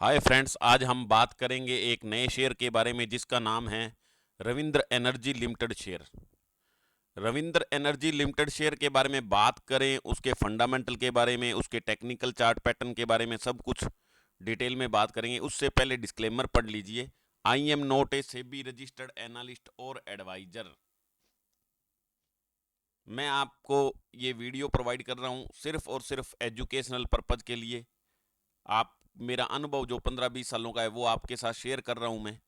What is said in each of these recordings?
Hi friends, आज हम बात करेंगे एक नए शेयर के बारे में जिसका नाम है Ravindra energy limited share. Ravindra energy limited share के बारे में बात करें, उसके फंडामेंटल के बारे में, उसके टेक्निकल चार्ट पैटर्न के बारे में सब कुछ डिटेल में बात करेंगे। उससे पहले डिस्क्लेमर पढ़ लीजिए। I am not a SEBI registered analyst और एडवाइजर। मैं आपको ये वीडियो प्रोवाइड कर रहा हूँ सिर्फ और सिर्फ एजुकेशनल पर्पज़ के लिए। आप मेरा अनुभव जो 15-20 सालों का है वो आपके साथ शेयर कर रहा हूं मैं।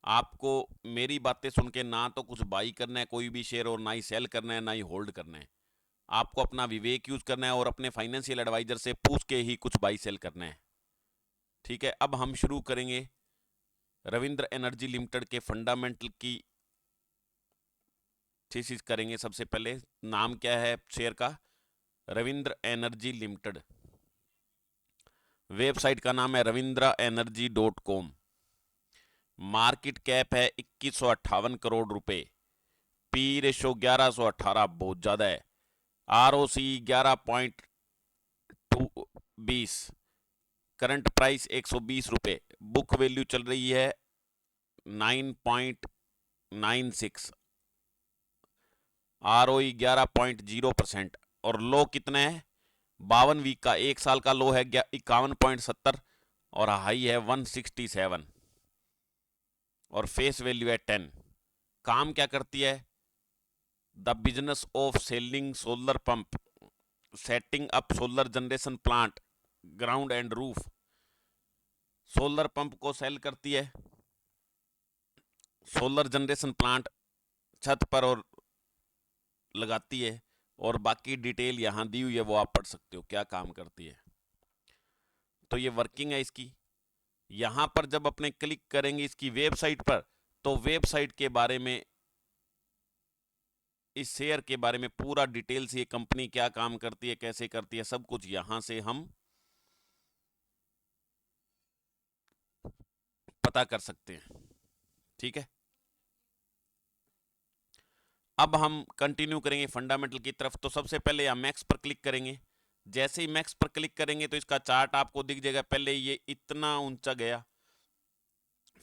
आपको मेरी बातें सुन के ना तो कुछ बाई करना है कोई भी शेयर, और ना ही सेल करना है, ना ही होल्ड करना है। आपको अपना विवेक यूज करना है और अपने फाइनेंशियल एडवाइजर से पूछ के ही कुछ बाई सेल करना है। ठीक है, अब हम शुरू करेंगे रविंद्र एनर्जी लिमिटेड के फंडामेंटल की थीसिस करेंगे। सबसे पहले नाम क्या है शेयर का? Ravindra energy limited. वेबसाइट का नाम है ravindra-energy.com। मार्केट कैप है 2158 करोड़ रुपए। पी रेशो 1118, बहुत ज्यादा है। R O C 11.20। Current price 120 रुपए। बुक वैल्यू चल रही है 9.96। R O 11.0%। और लो कितना है? 52 वीक का, एक साल का लो है 51.70 और हाई है 167 और फेस वैल्यू है 10। काम क्या करती है? The business of selling solar pump, setting up solar generation plant, ground and roof. Solar pump को सेल करती है, सोलर जनरेशन प्लांट छत पर और लगाती है। और बाकी डिटेल यहां दी हुई है, वो आप पढ़ सकते हो क्या काम करती है। तो ये वर्किंग है इसकी। यहां पर जब अपने क्लिक करेंगे इसकी वेबसाइट पर, तो वेबसाइट के बारे में, इस शेयर के बारे में पूरा डिटेल से, ये कंपनी क्या काम करती है, कैसे करती है, सब कुछ यहां से हम पता कर सकते हैं। ठीक है, अब हम कंटिन्यू करेंगे फंडामेंटल की तरफ। तो सबसे पहले हम मैक्स पर क्लिक करेंगे। जैसे ही मैक्स पर क्लिक करेंगे तो इसका चार्ट आपको दिख जाएगा। पहले ये इतना ऊंचा गया,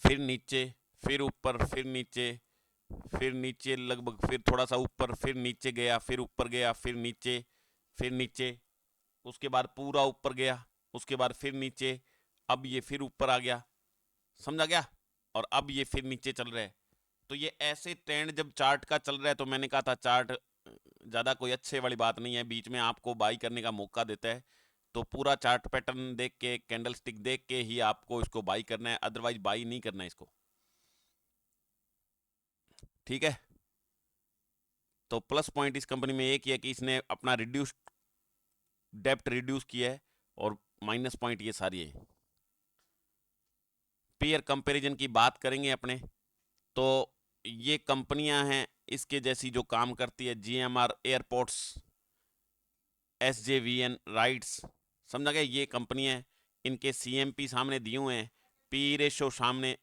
फिर नीचे, फिर ऊपर, फिर नीचे, फिर नीचे लगभग, फिर थोड़ा सा ऊपर, फिर नीचे गया, फिर ऊपर गया, फिर नीचे, फिर नीचे, उसके बाद पूरा ऊपर गया, उसके बाद फिर नीचे, अब ये फिर ऊपर आ गया। समझा गया? और अब ये फिर नीचे चल रहा है। तो ये ऐसे ट्रेंड जब चार्ट का चल रहा है, तो मैंने कहा था चार्ट ज़्यादा कोई अच्छे वाली बात नहीं है, बीच में आपको बाई करने का मौका देता है। तो पूरा चार्ट पैटर्न देख के, कैंडल स्टिक देख के ही आपको इसको बाई करना है, अदरवाइज बाई नहीं करना है इसको। ठीक है, तो प्लस पॉइंट इस कंपनी में एक ही है कि इसने अपना रिड्यूस डेप्ट रिड्यूस किया है, और माइनस पॉइंट ये सारी है। पेयर कंपैरिजन की बात करेंगे अपने, तो ये कंपनियां हैं इसके जैसी जो काम करती है। GMR airports, SJVN rights. समझा गया? ये कंपनियां हैं, इनके सीएमपी सामने दिए हुए हैं, पी रेशो सामने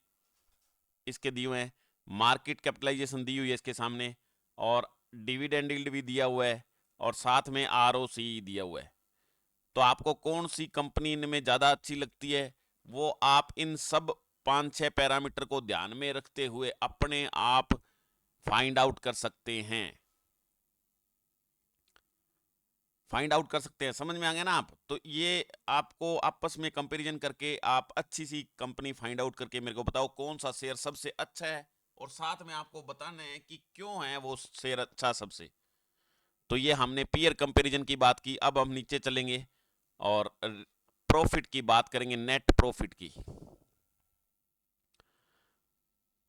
इसके दिए हुए हैं, मार्केट कैपिटलाइजेशन दी हुई है इसके सामने, और डिविडेंड यील्ड भी दिया हुआ है, और साथ में आरओसी दिया हुआ है। तो आपको कौन सी कंपनी इनमें ज़्यादा अच्छी लगती है, वो आप इन सब 5-6 पैरामीटर को ध्यान में रखते हुए अपने आप फाइंड आउट कर सकते हैं। फाइंड आउट कर सकते हैं, समझ में आ गया ना आप? तो ये आपको आपस में कंपैरिजन करके आप अच्छी सी कंपनी फाइंड आउट करके मेरे को बताओ कौन सा शेयर सबसे अच्छा है, और साथ में आपको बताना है कि क्यों है वो शेयर अच्छा सबसे। तो ये हमने पीयर कंपैरिजन की बात की। अब हम नीचे चलेंगे और प्रॉफिट की बात करेंगे, नेट प्रॉफिट की।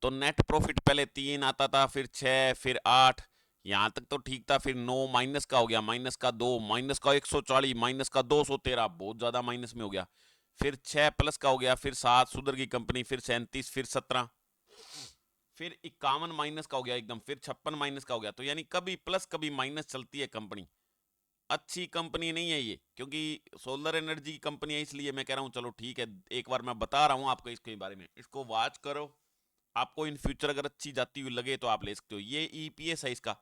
तो नेट प्रॉफिट पहले 3 आता था, फिर 6, फिर 8, यहां तक तो ठीक था। फिर 9 माइनस का हो गया, माइनस का 2, माइनस का 140, माइनस का 213, बहुत ज्यादा माइनस में हो गया। फिर 6 प्लस का हो गया, फिर 7 सुधर की कंपनी, फिर 37, फिर 17, फिर 51 माइनस का हो गया एकदम, फिर 56 माइनस का हो गया। तो यानी कभी प्लस कभी माइनस चलती है कंपनी। अच्छी कंपनी नहीं है ये, क्योंकि सोलर एनर्जी की कंपनी है, इसलिए मैं कह रहा हूँ चलो ठीक है, एक बार मैं बता रहा हूँ आपको इसके बारे में, इसको वॉच करो। आपको इन फ्यूचर अगर अच्छी जाती हुई लगे तो आप ले सकते हो। ये ईपीएस है इसका,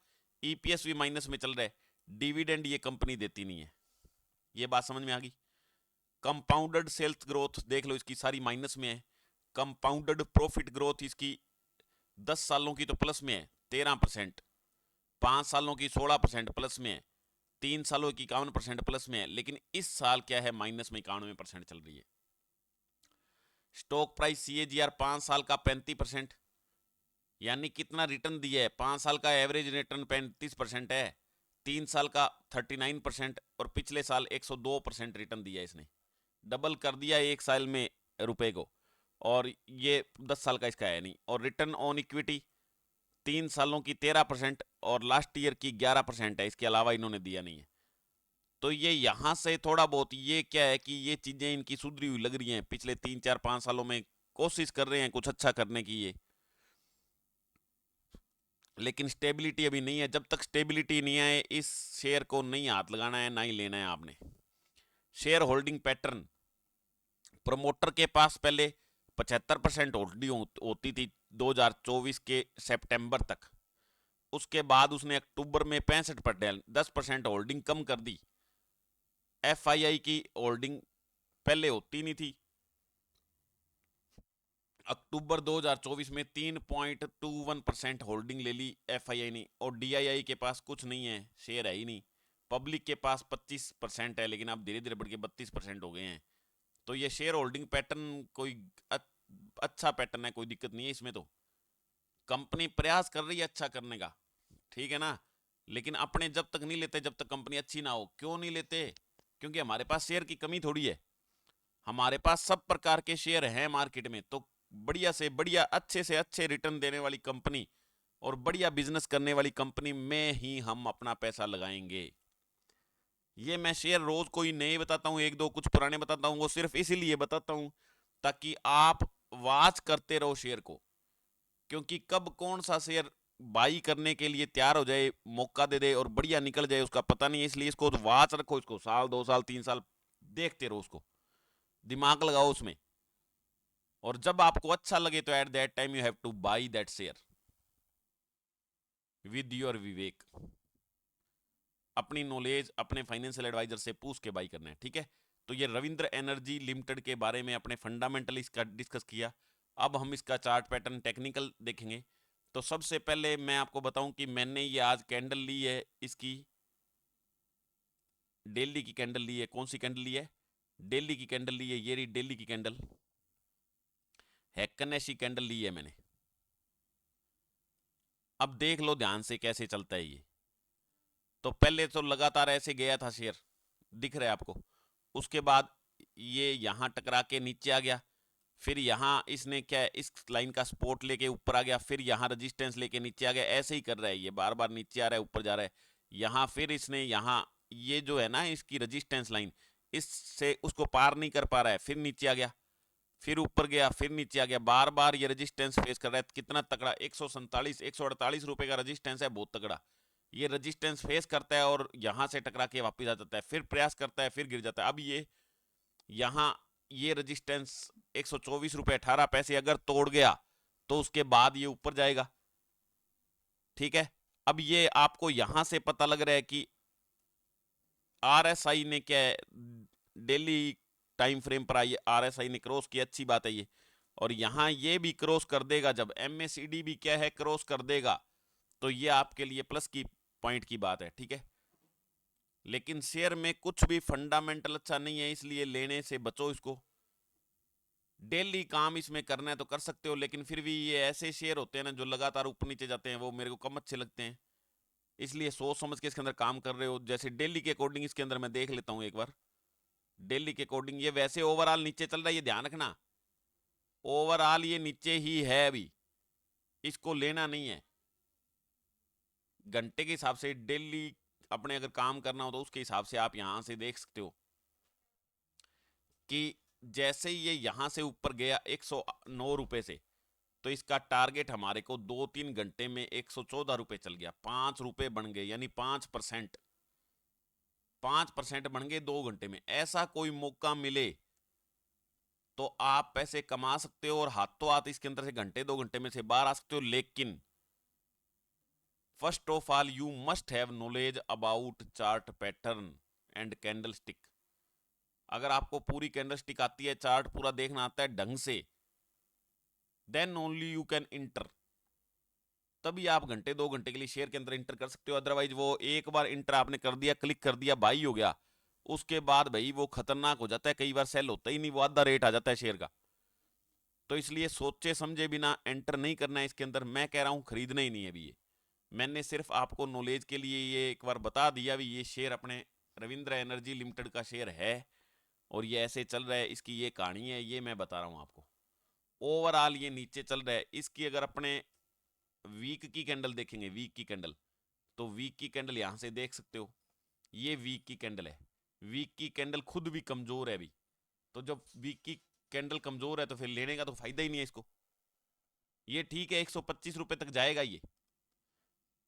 ईपीएस भी माइनस में चल रहा है। डिविडेंड ये कंपनी देती नहीं है। ये बात समझ में आ गई? कंपाउंडेड सेल्स ग्रोथ देख लो, इसकी सारी माइनस में है। कंपाउंडेड प्रॉफिट ग्रोथ इसकी 10 सालों की तो प्लस में है 13%, 5 सालों की 16% प्लस में है, 3 सालों की 51% प्लस में है, लेकिन इस साल क्या है, माइनस में 91% चल रही है। स्टॉक प्राइस CAGR 5 साल का 35%, यानी कितना रिटर्न दिया है, 5 साल का एवरेज रिटर्न 35% है, 3 साल का 39% और पिछले साल 102% रिटर्न दिया है इसने, डबल कर दिया एक साल में रुपए को, और ये 10 साल का इसका है नहीं। और रिटर्न ऑन इक्विटी 3 सालों की 13% और लास्ट ईयर की 11% है, इसके अलावा इन्होंने दिया नहीं है। तो ये यहाँ से थोड़ा बहुत ये क्या है कि ये चीज़ें इनकी सुधरी हुई लग रही हैं, पिछले 3 4 5 सालों में कोशिश कर रहे हैं कुछ अच्छा करने की ये, लेकिन स्टेबिलिटी अभी नहीं है। जब तक स्टेबिलिटी नहीं आए इस शेयर को नहीं हाथ लगाना है, ना ही लेना है आपने। शेयर होल्डिंग पैटर्न, प्रमोटर के पास पहले 75% होल्डिंग होती थी 2024 के सितंबर तक, उसके बाद उसने अक्टूबर में 65% 10% होल्डिंग कम कर दी। FII की होल्डिंग पहले होती नहीं थी, अक्टूबर 2024 में 3.21% होल्डिंग ले ली FII ने, और DII के पास कुछ नहीं है, शेयर है ही नहीं। पब्लिक के पास 25% है, लेकिन अब धीरे धीरे बढ़ के 32% हो गए हैं। तो ये शेयर होल्डिंग पैटर्न कोई अच्छा पैटर्न है, कोई दिक्कत नहीं है इसमें। तो कंपनी प्रयास कर रही है अच्छा करने का, ठीक है ना, लेकिन अपने जब तक नहीं लेते, जब तक कंपनी अच्छी ना हो। क्यों नहीं लेते? क्योंकि हमारे पास शेयर की कमी थोड़ी है, हमारे पास सब प्रकार के शेयर हैं मार्केट में। तो बढ़िया से बढ़िया, अच्छे से अच्छे रिटर्न देने वाली कंपनी और बढ़िया बिजनेस करने वाली कंपनी में ही हम अपना पैसा लगाएंगे। ये मैं शेयर रोज कोई नए बताता हूँ, एक दो कुछ पुराने बताता हूँ, वो सिर्फ इसीलिए बताता हूँ ताकि आप वॉच करते रहो शेयर को, क्योंकि कब कौन सा शेयर बाई करने के लिए तैयार हो जाए, मौका दे दे और बढ़िया निकल जाए, उसका पता नहीं है। इसलिए इसको वॉच रखो, इसको साल 2 साल 3 साल देखते रहो, उसको दिमाग लगाओ उसमें, और जब आपको अच्छा लगे तो at that time you have to buy that share with your विवेक। अपनी नॉलेज अपने फाइनेंशियल एडवाइजर से पूछ के बाई करना है, ठीक है। तो ये रविंद्र एनर्जी लिमिटेड के बारे में अपने फंडामेंटल इसका डिस्कस किया। अब हम इसका चार्ट पैटर्न टेक्निकल देखेंगे। तो सबसे पहले मैं आपको बताऊं कि मैंने ये आज कैंडल ली है, इसकी डेली की कैंडल ली है। कौन सी कैंडल ली है? डेली की कैंडल ली है, ये रही डेली की कैंडल, हैक्कनेशी कैंडल ली है मैंने। अब देख लो ध्यान से कैसे चलता है ये। तो पहले तो लगातार ऐसे गया था शेयर, दिख रहा है आपको, उसके बाद ये यहां टकरा के नीचे आ गया, फिर यहां इसने क्या है, इस लाइन का सपोर्ट लेके ऊपर आ गया, फिर यहां रेजिस्टेंस लेके नीचे आ गया। ऐसे ही कर रहा है ये, बार बार नीचे आ रहा है, ऊपर जा रहा है। यहां फिर इसने यहां ये जो है ना इसकी रेजिस्टेंस लाइन, इससे उसको पार नहीं कर पा रहा है, फिर नीचे आ गया, फिर ऊपर गया, फिर नीचे आ गया, बार बार ये रेजिस्टेंस फेस कर रहा है। कितना तगड़ा, 148 रुपए का रेजिस्टेंस है, बहुत तगड़ा। ये रेजिस्टेंस फेस करता है और यहां से टकरा के वापस आ जाता है, फिर प्रयास करता है, फिर गिर जाता है। अब ये यहां ये रेजिस्टेंस 124 रुपए 18 पैसे अगर तोड़ गया तो उसके बाद ये ऊपर जाएगा, ठीक है। अब ये आपको यहां से पता लग रहा है कि RSI ने क्या है, डेली टाइम फ्रेम पर आई RSI ने क्रॉस किया, अच्छी बात है ये। और यहां ये भी क्रॉस कर देगा, जब MACD भी क्या है क्रॉस कर देगा, तो ये आपके लिए प्लस की पॉइंट की बात है, ठीक है। लेकिन शेयर में कुछ भी फंडामेंटल अच्छा नहीं है, इसलिए लेने से बचो इसको। डेली काम इसमें करना है तो कर सकते हो, लेकिन फिर भी ये ऐसे शेयर होते हैं ना जो लगातार ऊपर नीचे जाते हैं, वो मेरे को कम अच्छे लगते हैं। इसलिए सोच समझ के इसके अंदर काम कर रहे हो। जैसे डेली के अकॉर्डिंग इसके अंदर मैं देख लेता हूं एक बार, डेली के अकॉर्डिंग ये वैसे ओवरऑल नीचे चल रहा है, ये ध्यान रखना, ओवरऑल ये नीचे ही है अभी, इसको लेना नहीं है। घंटे के हिसाब से डेली अपने अगर काम करना हो तो उसके हिसाब से आप यहां से देख सकते हो कि जैसे ही ये यहां से ऊपर गया 109 रुपए से, तो इसका टारगेट हमारे को 2-3 घंटे में 114 रुपए चल गया, 5 रुपए बन गए, यानी 5%, 5% बन गए 2 घंटे में। ऐसा कोई मौका मिले तो आप पैसे कमा सकते हो और हाथों हाथ इसके अंदर से घंटे 2 घंटे में से बाहर आ सकते हो। लेकिन first of all you must have knowledge about chart pattern and candle stick. अगर आपको पूरी कैंडलस्टिक आती है, चार्ट पूरा देखना आता है ढंग से, then only you can enter, तभी आप घंटे 2 घंटे के लिए शेयर के अंदर इंटर कर सकते हो। अदरवाइज वो एक बार इंटर आपने कर दिया, क्लिक कर दिया, बाई हो गया, उसके बाद भाई वो खतरनाक हो जाता है, कई बार सेल होता ही नहीं, वो आधा रेट आ जाता है शेयर का। तो इसलिए सोचे समझे बिना एंटर नहीं करना है इसके अंदर। मैं कह रहा हूं खरीदना ही नहीं है अभी ये, मैंने सिर्फ आपको नॉलेज के लिए ये एक बार बता दिया भी, ये शेयर अपने रविंद्र एनर्जी लिमिटेड का शेयर है और ये ऐसे चल रहा है, इसकी ये कहानी है, ये मैं बता रहा हूं आपको। ओवरऑल ये नीचे चल रहा है, इसकी अगर अपने वीक की कैंडल देखेंगे, वीक की कैंडल, तो वीक की कैंडल यहां से देख सकते हो, ये वीक की कैंडल है, वीक की कैंडल खुद भी कमजोर है अभी। तो जब वीक की कैंडल कमजोर है तो फिर लेने का तो फायदा ही नहीं है इसको। ये ठीक है 125 रुपए तक जाएगा, ये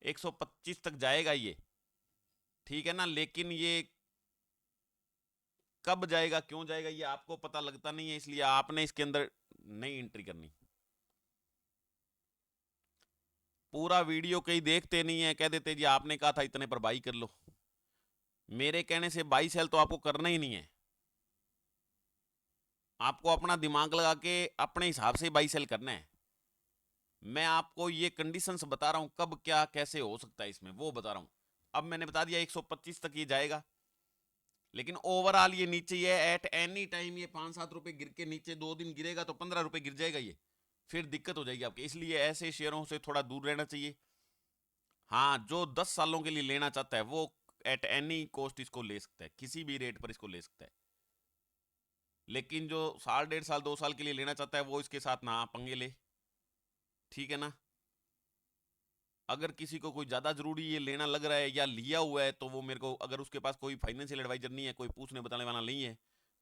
125 तक जाएगा ये, ठीक है ना, लेकिन ये कब जाएगा, क्यों जाएगा, ये आपको पता लगता नहीं है, इसलिए आपने इसके अंदर नहीं एंट्री करनी। पूरा वीडियो कहीं देखते नहीं है, कह देते जी आपने कहा था इतने पर बाई कर लो। मेरे कहने से बाई सेल तो आपको करना ही नहीं है, आपको अपना दिमाग लगा के अपने हिसाब से बाई सेल करना है। मैं आपको ये कंडीशंस बता रहा हूं, कब क्या कैसे हो सकता है इसमें वो बता रहा हूं। अब मैंने बता दिया 125 तक ये जाएगा, लेकिन ओवरऑल ये नीचे ही है, एट एनी टाइम ये 5-7 रुपए गिर के नीचे 2 दिन गिरेगा तो 15 रुपए गिर जाएगा ये, फिर दिक्कत हो जाएगी आपकी। इसलिए ऐसे शेयरों से थोड़ा दूर रहना चाहिए। हाँ, जो 10 सालों के लिए लेना चाहता है वो एट एनी कॉस्ट इसको ले सकता है, किसी भी रेट पर इसको ले सकता है। लेकिन जो साल 1.5 साल 2 साल के लिए लेना चाहता है वो इसके साथ ना पंगे ले, ठीक है ना। अगर किसी को कोई ज़्यादा ज़रूरी ये लेना लग रहा है या लिया हुआ है तो वो मेरे को, अगर उसके पास कोई फाइनेंशियल एडवाइजर नहीं है, कोई पूछने बताने वाला नहीं है,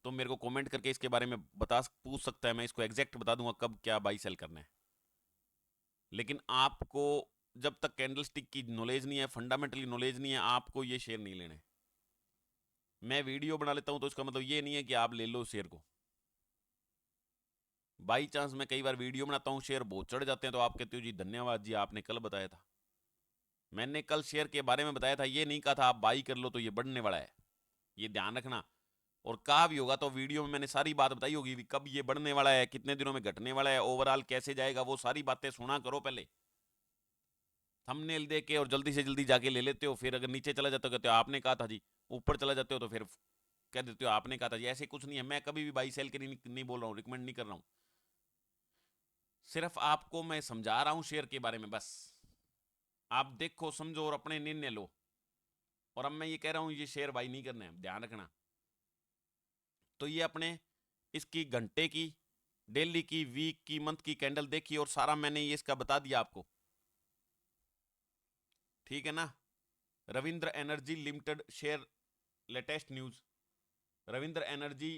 तो मेरे को कमेंट करके इसके बारे में पूछ सकता है, मैं इसको एग्जैक्ट बता दूंगा कब क्या बाई सेल करना है। लेकिन आपको जब तक कैंडलस्टिक की नॉलेज नहीं है, फंडामेंटली नॉलेज नहीं है, आपको ये शेयर नहीं लेने। मैं वीडियो बना लेता हूं तो इसका मतलब ये नहीं है कि आप ले लो शेयर को। बाई चांस मैं कई बार वीडियो बनाता हूं, शेयर बहुत चढ़ जाते हैं तो आप कहते हो जी धन्यवाद जी आपने कल बताया था। मैंने कल शेयर के बारे में बताया था, ये नहीं कहा था आप बाई कर लो तो ये बढ़ने वाला है, ये ध्यान रखना। और कहा भी होगा तो वीडियो में मैंने सारी बात बताई होगी, कब ये बढ़ने वाला है, कितने दिनों में घटने वाला है, ओवरऑल कैसे जाएगा, वो सारी बातें सुना करो पहले। थंबनेल देख के और जल्दी से जल्दी जाके ले लेते हो, फिर अगर नीचे चला जाते हो कहते हो आपने कहा था जी, ऊपर चला जाते हो तो फिर कह देते हो आपने कहा था जी। ऐसे कुछ नहीं है, मैं कभी भी बाई सेल के नहीं बोल रहा हूँ, रिकमेंड नहीं कर रहा हूँ, सिर्फ आपको मैं समझा रहा हूँ शेयर के बारे में बस। आप देखो समझो और अपने निर्णय लो। और अब मैं ये कह रहा हूँ ये शेयर बाई नहीं करना है, ध्यान रखना। तो ये अपने इसकी घंटे की, डेली की, वीक की, मंथ की कैंडल देखी और सारा मैंने ये इसका बता दिया आपको, ठीक है ना। Ravindra energy limited share latest news, Ravindra energy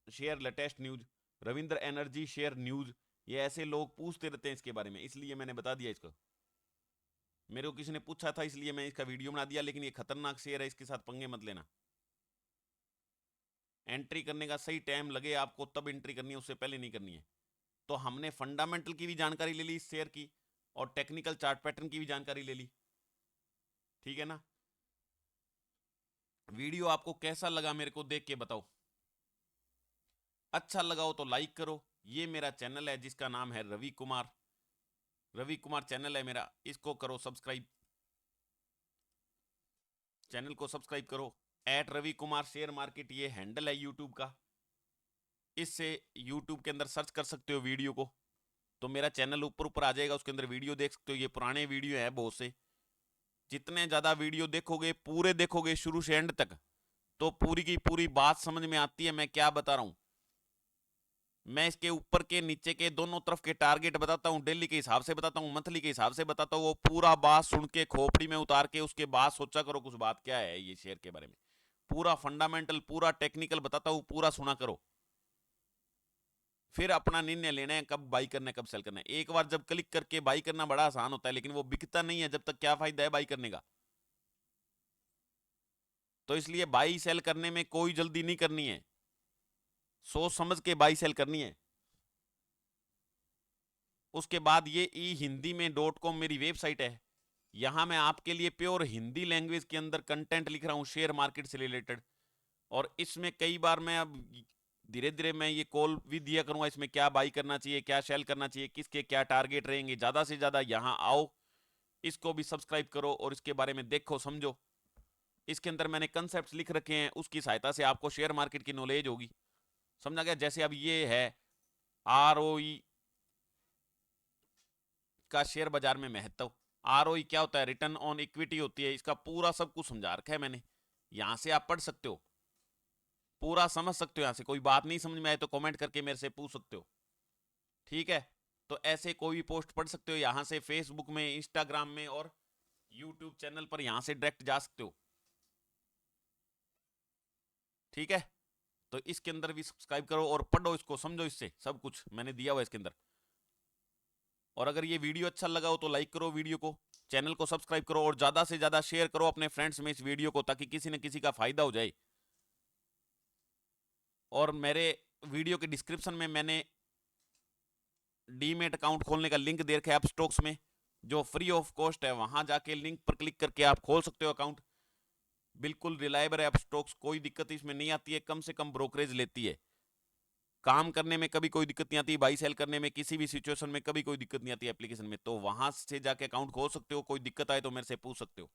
share latest news, Ravindra energy share news, ये ऐसे लोग पूछते रहते हैं इसके बारे में, इसलिए मैंने बता दिया इसको। मेरे को किसी ने पूछा था इसलिए मैं इसका वीडियो बना दिया, लेकिन ये खतरनाक शेयर है, इसके साथ पंगे मत लेना। एंट्री करने का सही टाइम लगे आपको तब एंट्री करनी है, उससे पहले नहीं करनी है। तो हमने फंडामेंटल की भी जानकारी ले ली इस शेयर की और टेक्निकल चार्ट पैटर्न की भी जानकारी ले ली, ठीक है ना। वीडियो आपको कैसा लगा मेरे को देख के बताओ, अच्छा लगा हो तो लाइक करो। ये मेरा चैनल है जिसका नाम है रवि कुमार, रवि कुमार चैनल है मेरा, इसको करो सब्सक्राइब, चैनल को सब्सक्राइब करो। At Ravi Kumar share market ये हैंडल है यूट्यूब का, इससे यूट्यूब के अंदर सर्च कर सकते हो वीडियो को, तो मेरा चैनल ऊपर ऊपर आ जाएगा, उसके अंदर वीडियो देख सकते हो। ये पुराने वीडियो है बहुत से, जितने ज़्यादा वीडियो देखोगे, पूरे देखोगे शुरू से एंड तक, तो पूरी की पूरी बात समझ में आती है मैं क्या बता रहा हूं। मैं इसके ऊपर के नीचे के दोनों तरफ के टारगेट बताता हूं, डेली के हिसाब से बताता हूं, मंथली के हिसाब से बताता हूं, वो पूरा बात सुन के खोपड़ी में उतार के उसके बाद सोचा करो कुछ बात क्या है ये शेयर के बारे में। पूरा फंडामेंटल, पूरा टेक्निकल बताता हूं, पूरा सुना करो, फिर अपना निर्णय लेना है कब बाई करना है कब सेल करना है। एक बार जब क्लिक करके बाई करना बड़ा आसान होता है, लेकिन वो बिकता नहीं है जब तक, क्या फायदा है बाई करने का। तो इसलिए बाई सेल करने में कोई जल्दी नहीं करनी है, सोच समझ के बाई सेल करनी है। उसके बाद ये ई हिंदी में .com मेरी वेबसाइट है, यहां मैं आपके लिए प्योर हिंदी लैंग्वेज के अंदर कंटेंट लिख रहा हूं शेयर मार्केट से रिलेटेड। और इसमें कई बार मैं अब धीरे धीरे मैं ये कॉल भी दिया करूंगा, इसमें क्या बाई करना चाहिए, क्या सेल करना चाहिए, किसके क्या टारगेट रहेंगे। ज़्यादा से ज़्यादा यहाँ आओ, इसको भी सब्सक्राइब करो और इसके बारे में देखो समझो। इसके अंदर मैंने कंसेप्ट लिख रखे हैं, उसकी सहायता से आपको शेयर मार्केट की नॉलेज होगी। समझा गया? जैसे अब ये है ROE का शेयर बाजार में महत्व। ROE क्या होता है? रिटर्न ऑन इक्विटी होती है। इसका पूरा सब कुछ समझा रखा है मैंने, यहां से आप पढ़ सकते हो, पूरा समझ सकते हो। यहां से कोई बात नहीं समझ में आए तो कमेंट करके मेरे से पूछ सकते हो, ठीक है? तो ऐसे कोई भी पोस्ट पढ़ सकते हो यहां से, फेसबुक में, इंस्टाग्राम में और यूट्यूब चैनल पर यहां से डायरेक्ट जा सकते हो, ठीक है? तो इसके अंदर भी सब्सक्राइब करो और पढ़ो इसको, समझो, इससे सब कुछ मैंने दिया हुआ है इसके अंदर। और अगर ये वीडियो अच्छा लगा हो तो लाइक करो वीडियो को, चैनल को सब्सक्राइब करो और ज्यादा से ज्यादा शेयर करो अपने फ्रेंड्स में इस वीडियो को, ताकि किसी न किसी का फायदा हो जाए। और मेरे वीडियो के डिस्क्रिप्शन में मैंने डीमेट अकाउंट खोलने का लिंक दे रखा है अपस्टॉक्स में, जो फ्री ऑफ कॉस्ट है। वहां जाके लिंक पर क्लिक करके आप खोल सकते हो अकाउंट। बिल्कुल रिलायबल है अपस्टॉक्स, कोई दिक्कत इसमें नहीं आती है, कम से कम ब्रोकरेज लेती है। काम करने में कभी कोई दिक्कत नहीं आती, बाई सेल करने में किसी भी सिचुएशन में कभी कोई दिक्कत नहीं आती एप्लीकेशन में। तो वहां से जाके अकाउंट खोल सकते हो, कोई दिक्कत आए तो मेरे से पूछ सकते हो।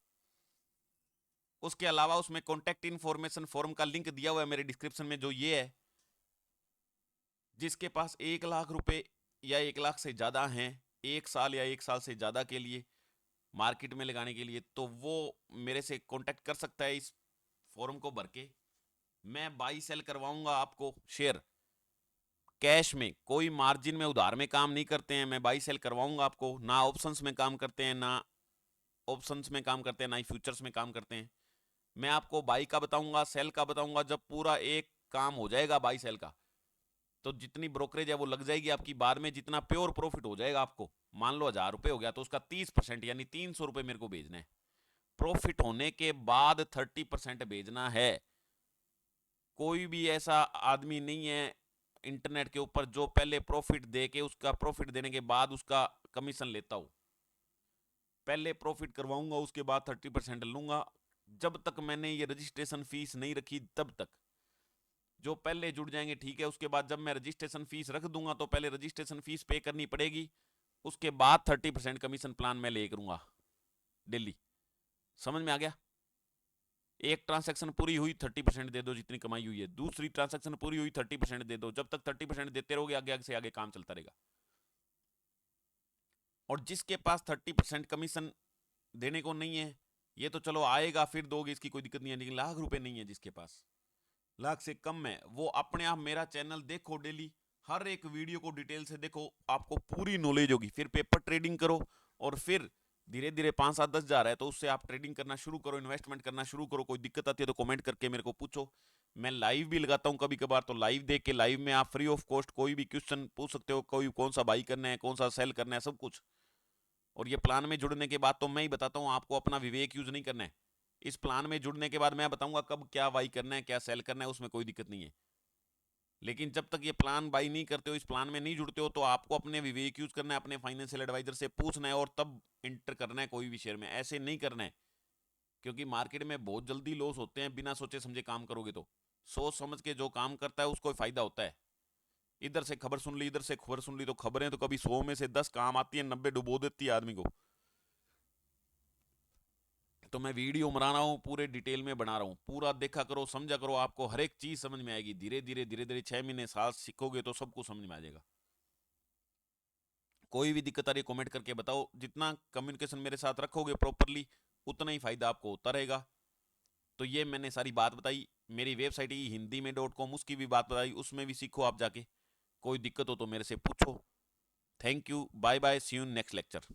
उसके अलावा उसमें कॉन्टैक्ट इन्फॉर्मेशन फॉर्म का लिंक दिया हुआ है मेरे डिस्क्रिप्शन में, जो ये है, जिसके पास 1 लाख रुपए या 1 लाख से ज़्यादा हैं 1 साल या 1 साल से ज़्यादा के लिए मार्केट में लगाने के लिए, तो वो मेरे से कांटेक्ट कर सकता है। इस फॉर्म को भर के मैं बाई सेल करवाऊंगा आपको शेयर कैश में, कोई मार्जिन में उधार में काम नहीं करते हैं। मैं बाई सेल करवाऊंगा आपको, ना ऑप्शंस में काम करते हैं, ना ऑप्शंस में काम करते हैं, ना ही फ्यूचर्स में काम करते हैं। मैं आपको बाई का बताऊंगा, सेल का बताऊंगा। जब पूरा एक काम हो जाएगा बाई सेल का, तो जितनी ब्रोकरेज है वो लग जाएगी आपकी। बाद में जितना प्योर प्रॉफिट हो जाएगा आपको, मान लो 1000 रुपए हो गया, तो उसका 30% यानी 300 रुपए मेरे को भेजना है। प्रॉफिट होने के बाद 30% भेजना है। कोई भी ऐसा आदमी नहीं है इंटरनेट के ऊपर जो पहले प्रॉफिट दे के उसका प्रॉफिट देने के बाद उसका कमीशन लेता हो। पहले प्रॉफिट करवाऊंगा, उसके बाद 30% लूंगा। जब तक मैंने ये रजिस्ट्रेशन फीस नहीं रखी तब तक। जो पहले जुड़ जाएंगे ठीक है, उसके बाद जब मैं रजिस्ट्रेशन फीस रख दूंगा तो पहले रजिस्ट्रेशन फीस पे करनी पड़ेगी, उसके बाद 30% कमीशन प्लान मैं ले करूंगा डेली। समझ में आ गया? एक ट्रांसैक्शन पूरी हुई 30% दे दो जितनी कमाई हुई है, दूसरी ट्रांसैक्शन पूरी हुई 30% दे दो। जब तक 30% देते रहोगे आगे आगे से आगे काम चलता रहेगा। और जिसके पास 30% कमीशन देने को नहीं है, ये तो चलो आएगा फिर दोगे, इसकी कोई दिक्कत नहीं है, लेकिन लाख रुपए नहीं है जिसके पास, लाख से कम है, वो अपने आप मेरा चैनल देखो डेली, हर एक वीडियो को डिटेल से देखो, आपको पूरी नॉलेज होगी। फिर पेपर ट्रेडिंग करो और फिर धीरे धीरे 5 7 10 हजार है तो उससे आप ट्रेडिंग करना शुरू करो, इन्वेस्टमेंट करना शुरू करो। कोई दिक्कत आती है तो कमेंट करके मेरे को पूछो। मैं लाइव भी लगाता हूँ कभी कभार, तो लाइव देख के लाइव में आप फ्री ऑफ कॉस्ट कोई भी क्वेश्चन पूछ सकते हो, कोई कौन सा बाई करना है, कौन सा सेल करना है, सब कुछ। और ये प्लान में जुड़ने के बाद तो मैं ही बताता हूँ आपको, अपना विवेक यूज नहीं करना है। इस प्लान में जुड़ने के बाद मैं बताऊंगा कब क्या बाई करना है, क्या सेल करना है, उसमें कोई दिक्कत नहीं है। लेकिन जब तक ये प्लान बाई नहीं करते हो, इस प्लान में नहीं जुड़ते हो, तो आपको अपने विवेक यूज करना है, अपने फाइनेंशियल एडवाइजर से पूछना है और तब इंटर करना है कोई भी शेयर में। ऐसे नहीं करना है, क्योंकि मार्केट में बहुत जल्दी लॉस होते हैं बिना सोचे समझे काम करोगे तो। सोच समझ के जो काम करता है उसको फायदा होता है। इधर से खबर सुन ली, इधर से खबर सुन ली, तो खबरें तो कभी 100 में से 10 काम आती है, 90 डुबो देती है आदमी को। तो मैं वीडियो बना रहा हूँ, पूरे डिटेल में बना रहा हूँ, पूरा देखा करो, समझा करो, आपको हर एक चीज समझ में आएगी। धीरे धीरे धीरे धीरे 6 महीने साल सीखोगे तो सब कुछ समझ में आ जाएगा। कोई भी दिक्कत आ रही है कमेंट करके बताओ। जितना कम्युनिकेशन मेरे साथ रखोगे प्रॉपरली, उतना ही फायदा आपको होता रहेगा। तो ये मैंने सारी बात बताई। मेरी वेबसाइट ही हिंदी में .com, उसकी भी बात बताई, उसमें भी सीखो आप जाके। कोई दिक्कत हो तो मेरे से पूछो। Thank you, bye bye, see you next lecture.